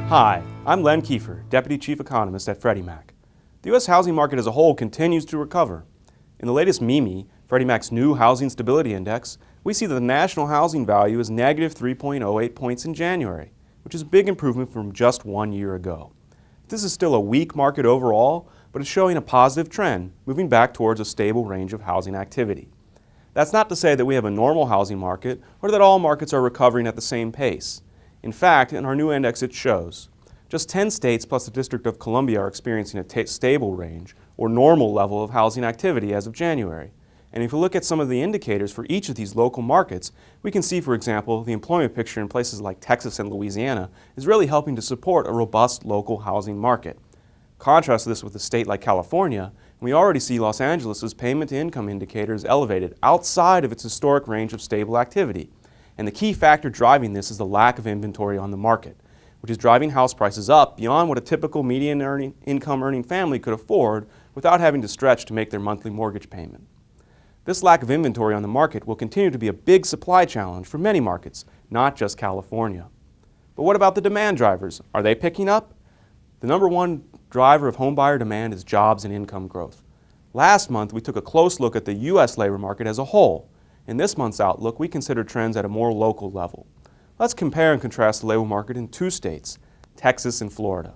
Hi, I'm Len Kiefer, Deputy Chief Economist at Freddie Mac. The U.S. housing market as a whole continues to recover. In the latest MIMI, Freddie Mac's new Housing Stability Index, we see that the national housing value is negative 3.08 points in January, which is a big improvement from just 1 year ago. This is still a weak market overall, but it's showing a positive trend, moving back towards a stable range of housing activity. That's not to say that we have a normal housing market or that all markets are recovering at the same pace. In fact, in our new index it shows just 10 states plus the District of Columbia are experiencing a stable range or normal level of housing activity as of January. And if we look at some of the indicators for each of these local markets, we can see, for example, the employment picture in places like Texas and Louisiana is really helping to support a robust local housing market. Contrast this with a state like California, and we already see Los Angeles' payment-to-income indicators elevated outside of its historic range of stable activity. And the key factor driving this is the lack of inventory on the market, which is driving house prices up beyond what a typical median income earning family could afford without having to stretch to make their monthly mortgage payment. This lack of inventory on the market will continue to be a big supply challenge for many markets, not just California. But what about the demand drivers? Are they picking up? The number one driver of homebuyer demand is jobs and income growth. Last month, we took a close look at the U.S. labor market as a whole. In this month's outlook, we consider trends at a more local level. Let's compare and contrast the labor market in two states, Texas and Florida.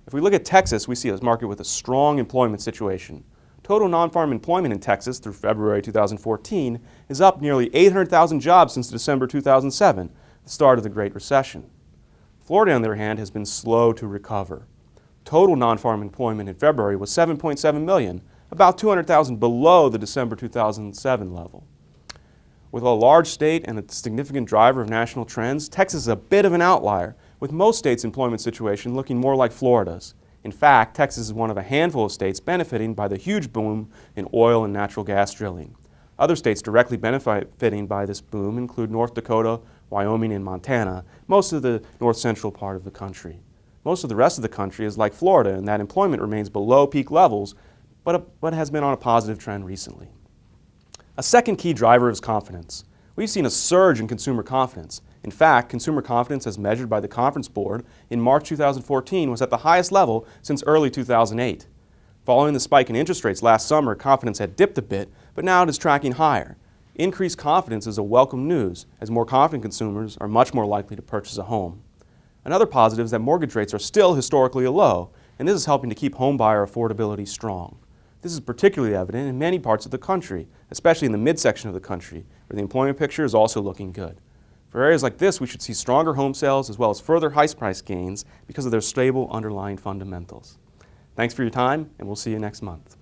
If we look at Texas, we see a market with a strong employment situation. Total non-farm employment in Texas through February 2014 is up nearly 800,000 jobs since December 2007, the start of the Great Recession. Florida, on the other hand, has been slow to recover. Total non-farm employment in February was 7.7 million, about 200,000 below the December 2007 level. With a large state and a significant driver of national trends, Texas is a bit of an outlier, with most states' employment situation looking more like Florida's. In fact, Texas is one of a handful of states benefiting by the huge boom in oil and natural gas drilling. Other states directly benefiting by this boom include North Dakota, Wyoming, and Montana, most of the north-central part of the country. Most of the rest of the country is like Florida in that employment remains below peak levels, but has been on a positive trend recently. A second key driver is confidence. We've seen a surge in consumer confidence. In fact, consumer confidence as measured by the Conference Board in March 2014 was at the highest level since early 2008. Following the spike in interest rates last summer, confidence had dipped a bit, but now it is tracking higher. Increased confidence is a welcome news, as more confident consumers are much more likely to purchase a home. Another positive is that mortgage rates are still historically low, and this is helping to keep homebuyer affordability strong. This is particularly evident in many parts of the country, especially in the midsection of the country, where the employment picture is also looking good. For areas like this, we should see stronger home sales as well as further house price gains because of their stable underlying fundamentals. Thanks for your time, and we'll see you next month.